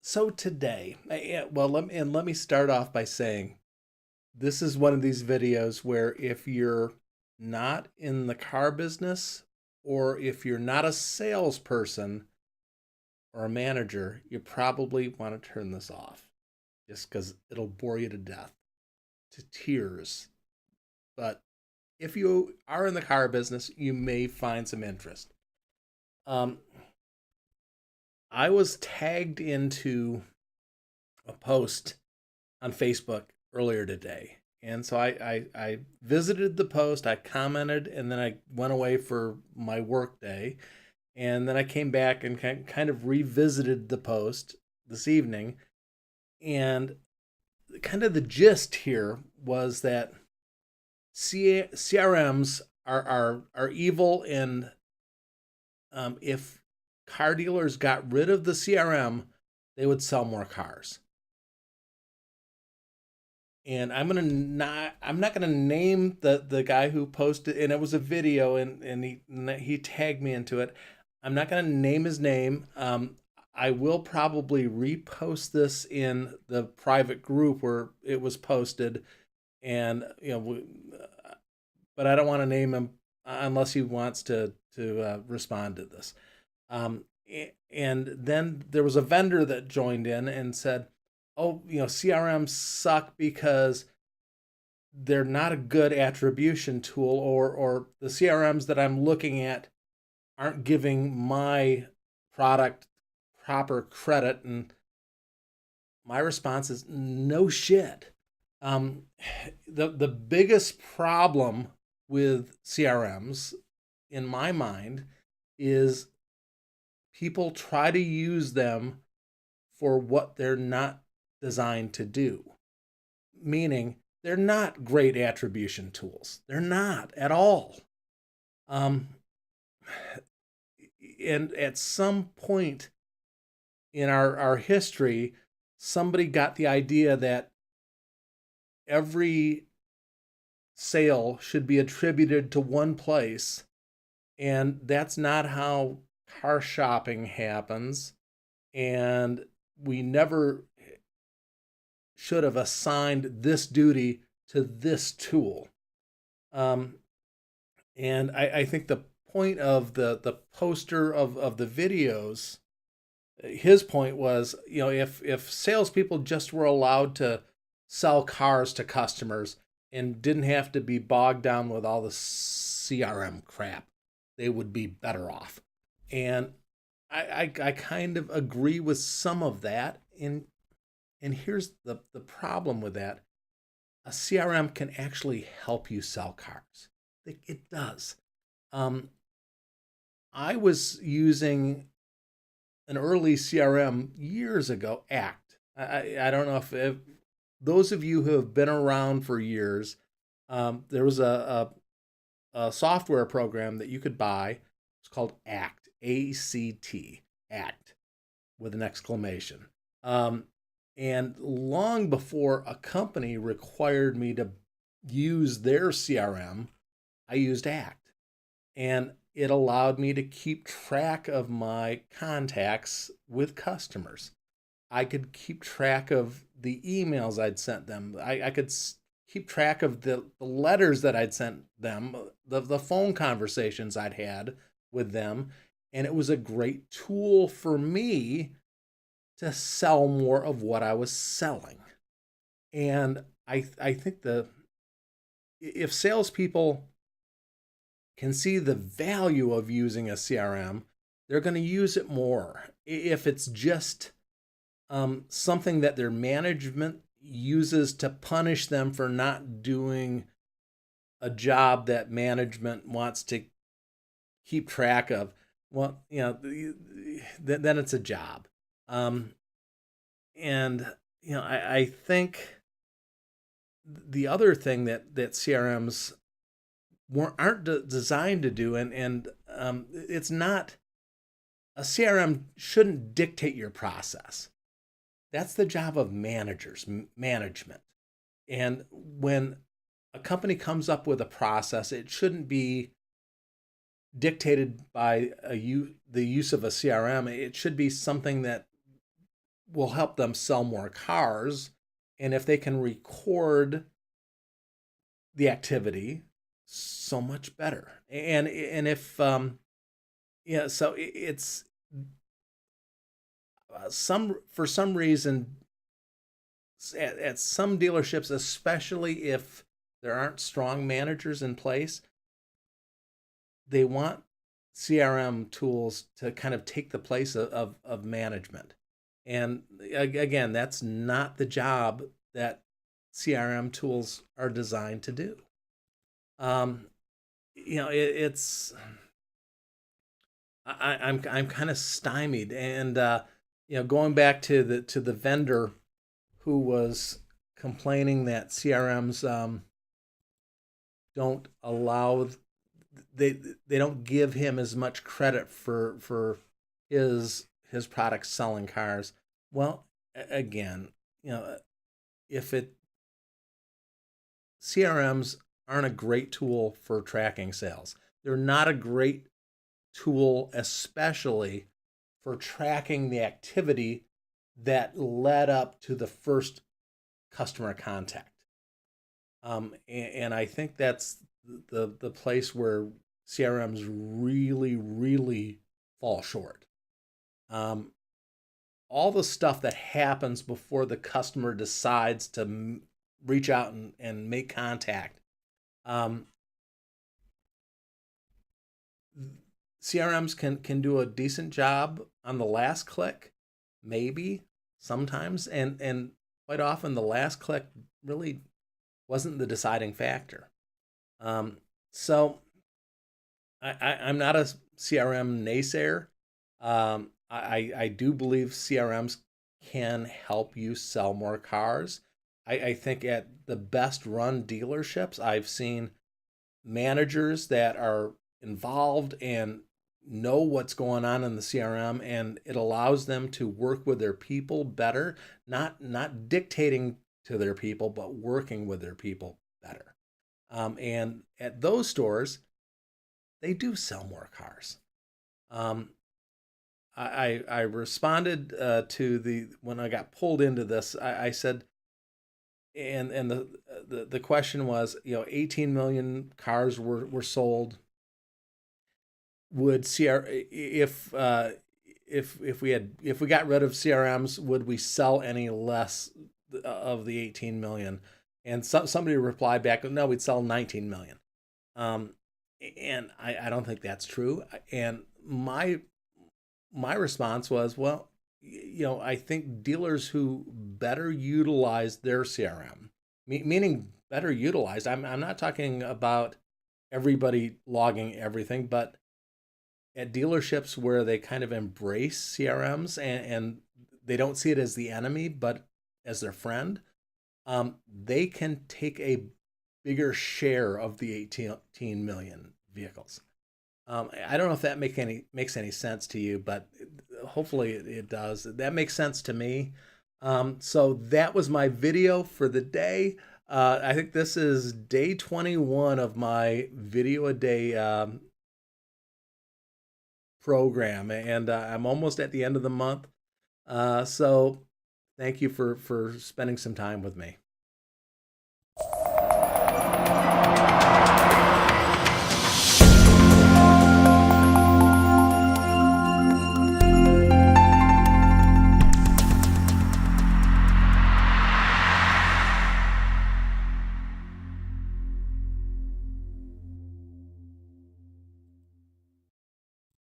So today, well, let me start off by saying this is one of these videos where if you're not in the car business or if you're not a salesperson or a manager, you probably want to turn this off just because it'll bore you to death, to tears. But if you are in the car business, you may find some interest. Um, I was tagged into a post on Facebook earlier today. And so I visited the post, I commented, and then I went away for my work day. And then I came back and kind of revisited the post this evening. And kind of the gist here was that CRMs are evil. And if car dealers got rid of the CRM, they would sell more cars. And I'm not gonna name the guy who posted, and it was a video, and he tagged me into it. I'm not gonna name his name. I will probably repost this in the private group where it was posted, and but I don't want to name him unless he wants to respond to this. And then there was a vendor that joined in and said, "Oh, CRMs suck because they're not a good attribution tool, or the CRMs that I'm looking at aren't giving my product proper credit." And my response is no shit. Um, the biggest problem with CRMs, in my mind, is people try to use them for what they're not designed to do. Meaning, they're not great attribution tools. They're not at all. Um, and at some point in our history, somebody got the idea that every sale should be attributed to one place. And that's not how car shopping happens. And we never should have assigned this duty to this tool. Um, and I think the point of the poster of the videos, his point was, if salespeople just were allowed to sell cars to customers and didn't have to be bogged down with all the CRM crap, they would be better off. And I kind of agree with some of that. And here's the problem with that: a CRM can actually help you sell cars. It does. Um, I was using an early CRM years ago, Act. I don't know if those of you who have been around for years, there was a software program that you could buy. It's called Act, ACT, Act, with an exclamation. And long before a company required me to use their CRM, I used Act. And it allowed me to keep track of my contacts with customers. I could keep track of the emails I'd sent them. I could keep track of the letters that I'd sent them, the phone conversations I'd had with them. And it was a great tool for me to sell more of what I was selling. And I think if salespeople can see the value of using a CRM, they're going to use it more. If it's just something that their management uses to punish them for not doing a job that management wants to keep track of, well, then it's a job. Um, and I think the other thing that CRMs aren't designed to do, and it's not, a CRM shouldn't dictate your process. That's the job of management. And when a company comes up with a process, it shouldn't be dictated by the use of a CRM. It should be something that will help them sell more cars. And if they can record the activity, so much better. And if yeah, so it's some for some reason at some dealerships, especially if there aren't strong managers in place, they want CRM tools to kind of take the place of management. And again, that's not the job that CRM tools are designed to do. Um, it's I'm kind of stymied, and going back to the vendor who was complaining that CRMs don't allow they they don't give him as much credit for his products selling cars. Well, again, if it CRMs aren't a great tool for tracking sales. They're not a great tool, especially for tracking the activity that led up to the first customer contact. And I think that's the place where CRMs really, really fall short. Um, all the stuff that happens before the customer decides to reach out and make contact. Um, CRMs can do a decent job on the last click, maybe sometimes, and quite often the last click really wasn't the deciding factor. So I'm not a CRM naysayer. I do believe CRMs can help you sell more cars. I think at the best run dealerships, I've seen managers that are involved and know what's going on in the CRM, and it allows them to work with their people better, not dictating to their people, but working with their people better. And at those stores, they do sell more cars. Um, I responded to the when I got pulled into this. I said, and the question was, 18 million cars were sold. Would CR if we got rid of CRMs, would we sell any less of the 18 million? And somebody replied back, no, we'd sell 19 million. Um, and I don't think that's true. And my response was, well, I think dealers who better utilize their CRM, meaning better utilized. I'm not talking about everybody logging everything, but at dealerships where they kind of embrace CRMs and they don't see it as the enemy, but as their friend, they can take a bigger share of the 18 million vehicles. I don't know if that makes any sense to you, but hopefully it does. That makes sense to me. So that was my video for the day. I think this is day 21 of my video a day program, and I'm almost at the end of the month. So thank you for spending some time with me.